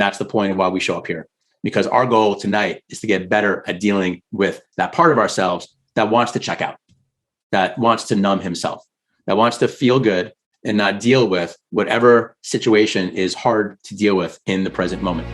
That's the point of why we show up here, because our goal tonight is to get better at dealing with that part of ourselves that wants to check out, that wants to numb himself, that wants to feel good and not deal with whatever situation is hard to deal with in the present moment.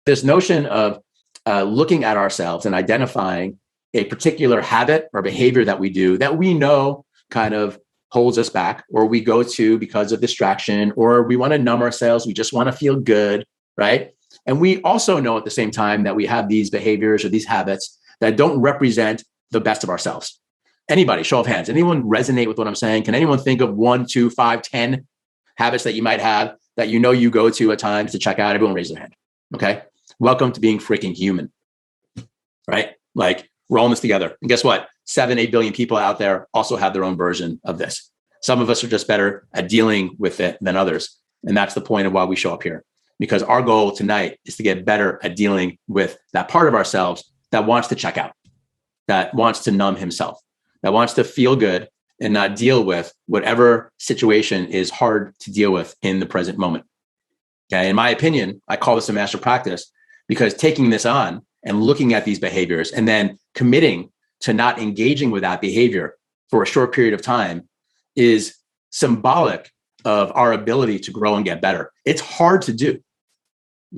This notion of looking at ourselves and identifying a particular habit or behavior that we do that we know kind of holds us back, or we go to because of distraction, or we want to numb ourselves, we just want to feel good, right? And we also know at the same time that we have these behaviors or these habits that don't represent the best of ourselves. Anybody, show of hands, anyone resonate with what I'm saying? Can anyone think of 1, 2, 5, 10 habits that you might have that you know you go to at times to check out? Everyone raise their hand. Okay. Welcome to being freaking human, right? Like, we're all in this together. And guess what? 7, 8 billion people out there also have their own version of this. Some of us are just better at dealing with it than others. And that's the point of why we show up here, because our goal tonight is to get better at dealing with that part of ourselves that wants to check out, that wants to numb himself, that wants to feel good and not deal with whatever situation is hard to deal with in the present moment. Okay. In my opinion, I call this a master practice, because taking this on and looking at these behaviors and then committing to not engaging with that behavior for a short period of time is symbolic of our ability to grow and get better. It's hard to do.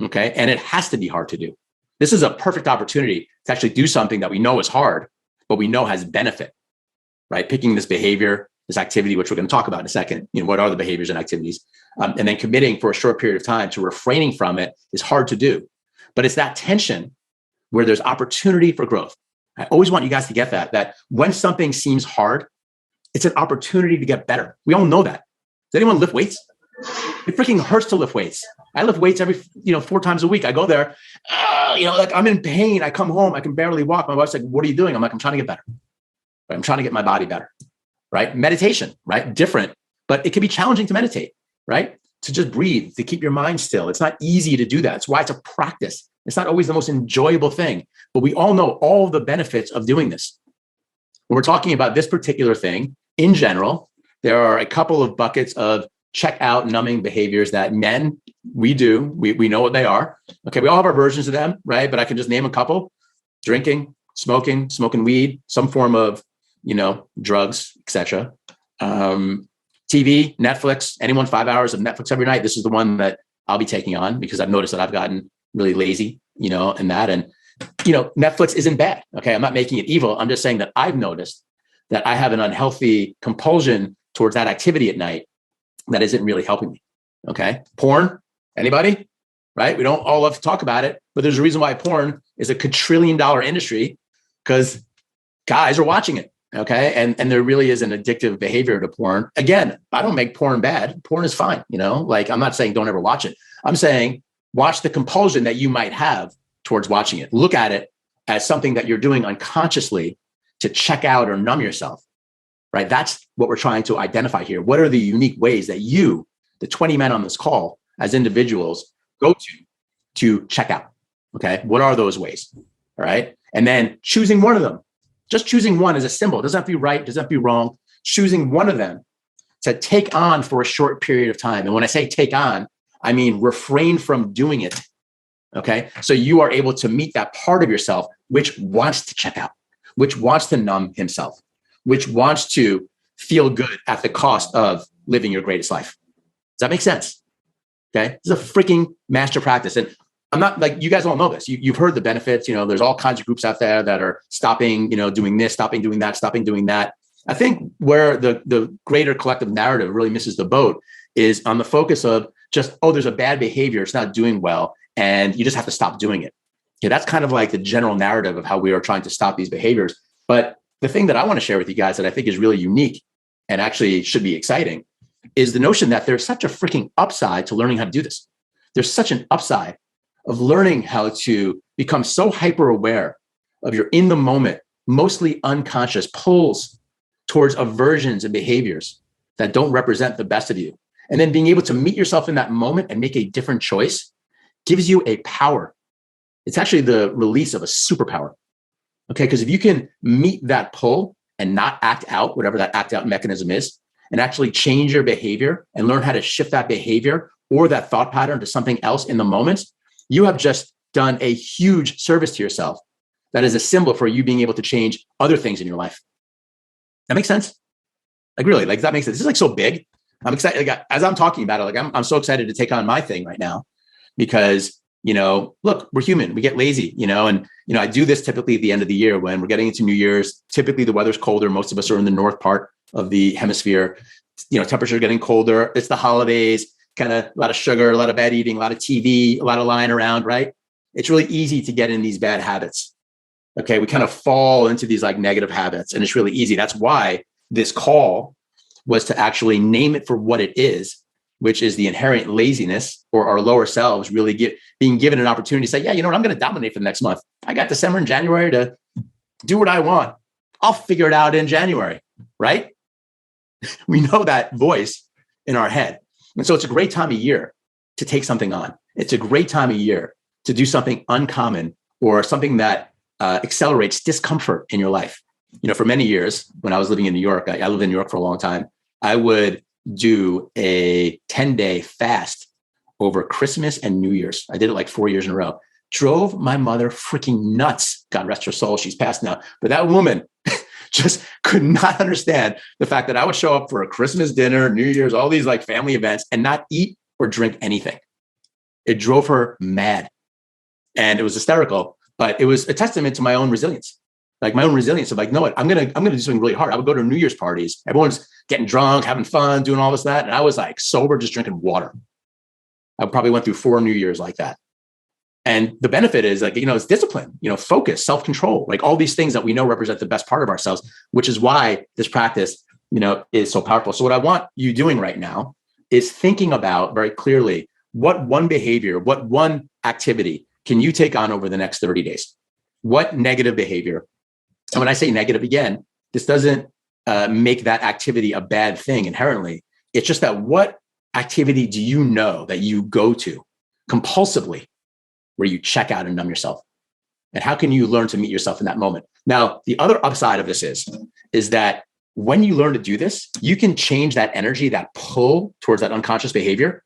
Okay. And it has to be hard to do. This is a perfect opportunity to actually do something that we know is hard, but we know has benefit, right? Picking this behavior, this activity, which we're going to talk about in a second, what are the behaviors and activities? And then committing for a short period of time to refraining from it is hard to do. But it's that tension where there's opportunity for growth. I always want you guys to get that when something seems hard, it's an opportunity to get better. We all know that. Does anyone lift weights? It freaking hurts to lift weights. I lift weights every, 4 times a week. I go there, like I'm in pain. I come home, I can barely walk. My wife's like, what are you doing? I'm like, I'm trying to get better. Right? I'm trying to get my body better, right? Meditation, right? Different, but it can be challenging to meditate, right? To just breathe, to keep your mind still. It's not easy to do that. That's why it's a practice. It's not always the most enjoyable thing, but we all know all the benefits of doing this. When we're talking about this particular thing, in general, there are a couple of buckets of check out numbing behaviors that men, we do. We know what they are. Okay, we all have our versions of them, right? But I can just name a couple: drinking, smoking weed, some form of, drugs, etc. TV, Netflix, anyone 5 hours of Netflix every night. This is the one that I'll be taking on, because I've noticed that I've gotten really lazy, and that. And, Netflix isn't bad. Okay. I'm not making it evil. I'm just saying that I've noticed that I have an unhealthy compulsion towards that activity at night that isn't really helping me. Okay. Porn, anybody? Right? We don't all love to talk about it, but there's a reason why porn is a quadrillion-dollar industry, because guys are watching it. Okay. And there really is an addictive behavior to porn. Again, I don't make porn bad. Porn is fine. Like, I'm not saying don't ever watch it. I'm saying watch the compulsion that you might have towards watching it. Look at it as something that you're doing unconsciously to check out or numb yourself, right? That's what we're trying to identify here. What are the unique ways that you, the 20 men on this call as individuals, go to check out? Okay. What are those ways? All right. And then choosing one of them. Just choosing one is a symbol. It doesn't have to be right. It doesn't have to be wrong. Choosing one of them to take on for a short period of time. And when I say take on, I mean refrain from doing it. Okay. So you are able to meet that part of yourself which wants to check out, which wants to numb himself, which wants to feel good at the cost of living your greatest life. Does that make sense? Okay. This is a freaking master practice. And I'm not, like, you guys all know this. You've heard the benefits. There's all kinds of groups out there that are stopping, doing this, stopping doing that, stopping doing that. I think where the greater collective narrative really misses the boat is on the focus of just, there's a bad behavior, it's not doing well, and you just have to stop doing it. Okay, that's kind of like the general narrative of how we are trying to stop these behaviors. But the thing that I want to share with you guys that I think is really unique and actually should be exciting is the notion that there's such a freaking upside to learning how to do this. There's such an upside of learning how to become so hyper aware of your in the moment, mostly unconscious pulls towards aversions and behaviors that don't represent the best of you. And then being able to meet yourself in that moment and make a different choice gives you a power. It's actually the release of a superpower. Okay. Because if you can meet that pull and not act out, whatever that act out mechanism is, and actually change your behavior and learn how to shift that behavior or that thought pattern to something else in the moment, you have just done a huge service to yourself. That is a symbol for you being able to change other things in your life. That makes sense? Like really, like that makes sense. This is like so big. I'm excited. Like, as I'm talking about it, like I'm so excited to take on my thing right now because, look, we're human. We get lazy, and, I do this typically at the end of the year when we're getting into New Year's. Typically the weather's colder. Most of us are in the north part of the hemisphere. Temperature getting colder. It's the holidays, kind of a lot of sugar, a lot of bad eating, a lot of TV, a lot of lying around, right? It's really easy to get in these bad habits. Okay. We kind of fall into these like negative habits and it's really easy. That's why this call was to actually name it for what it is, which is the inherent laziness or our lower selves really being given an opportunity to say, yeah, I'm going to dominate for the next month. I got December and January to do what I want. I'll figure it out in January, right? We know that voice in our head. And so it's a great time of year to take something on. It's a great time of year to do something uncommon or something that accelerates discomfort in your life. For many years, when I was living in New York, I lived in New York for a long time. I would do a 10-day fast over Christmas and New Year's. I did it like 4 years in a row. Drove my mother freaking nuts. God rest her soul. She's passed now. But that woman just could not understand the fact that I would show up for a Christmas dinner, New Year's, all these like family events and not eat or drink anything. It drove her mad. And it was hysterical, but it was a testament to my own resilience. Like my own resilience of like, no, I'm gonna do something really hard. I would go to New Year's parties. Everyone's getting drunk, having fun, doing all this, that. And I was like sober, just drinking water. I probably went through 4 New Years like that. And the benefit is like, it's discipline, focus, self-control, like all these things that we know represent the best part of ourselves, which is why this practice, is so powerful. So what I want you doing right now is thinking about very clearly what one behavior, what one activity can you take on over the next 30 days? What negative behavior? And when I say negative, again, this doesn't make that activity a bad thing inherently. It's just that what activity do you know that you go to compulsively where you check out and numb yourself? And how can you learn to meet yourself in that moment? Now, the other upside of this is that when you learn to do this, you can change that energy, that pull towards that unconscious behavior,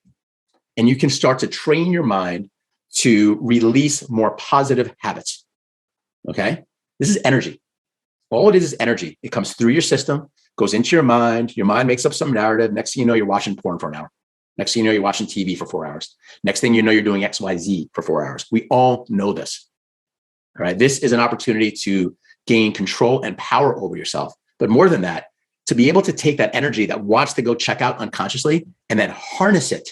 and you can start to train your mind to release more positive habits. Okay? This is energy. All it is energy. It comes through your system, goes into your mind. Your mind makes up some narrative. Next thing you know, you're watching porn for an hour. Next thing you know, you're watching TV for 4 hours. Next thing you know, you're doing XYZ for 4 hours. We all know this. All right. This is an opportunity to gain control and power over yourself. But more than that, to be able to take that energy that wants to go check out unconsciously and then harness it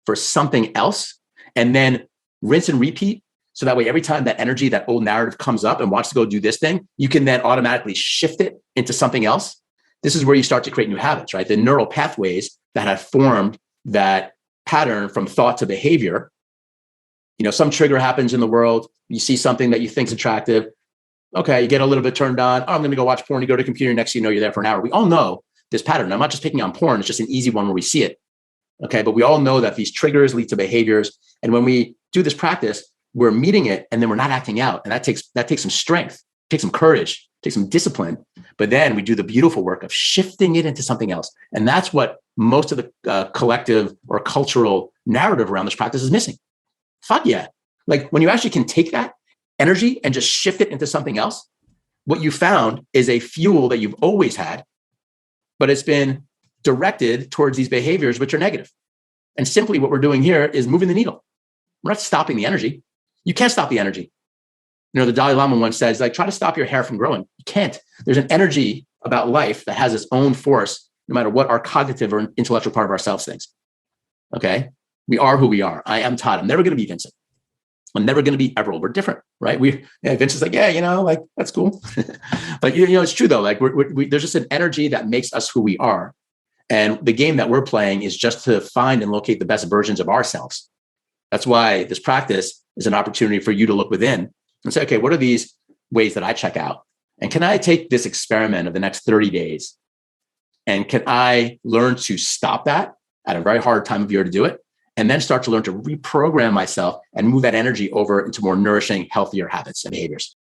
for something else, and then rinse and repeat. So that way, every time that energy, that old narrative comes up and wants to go do this thing, you can then automatically shift it into something else. This is where you start to create new habits, right? The neural pathways that have formed that pattern from thought to behavior. Some trigger happens in the world. You see something that you think is attractive. Okay, you get a little bit turned on. Oh, I'm going to go watch porn. You go to the computer. Next thing you know, you're there for an hour. We all know this pattern. I'm not just picking on porn. It's just an easy one where we see it. Okay, but we all know that these triggers lead to behaviors. And when we do this practice, we're meeting it and then we're not acting out. And that takes some strength, takes some courage, takes some discipline. But then we do the beautiful work of shifting it into something else. And that's what most of the collective or cultural narrative around this practice is missing. Fuck yeah. Like when you actually can take that energy and just shift it into something else, what you found is a fuel that you've always had, but it's been directed towards these behaviors, which are negative. And simply what we're doing here is moving the needle. We're not stopping the energy. You can't stop the energy. The Dalai Lama once says, like, try to stop your hair from growing. You can't. There's an energy about life that has its own force, no matter what our cognitive or intellectual part of ourselves thinks. Okay? We are who we are. I am Todd. I'm never going to be Vincent. I'm never going to be Everald. We're different, right? Vincent's like, yeah, like, that's cool. But, it's true, though. Like, there's just an energy that makes us who we are. And the game that we're playing is just to find and locate the best versions of ourselves. That's why this practice is an opportunity for you to look within and say, okay, what are these ways that I check out? And can I take this experiment of the next 30 days? And can I learn to stop that at a very hard time of year to do it? And then start to learn to reprogram myself and move that energy over into more nourishing, healthier habits and behaviors.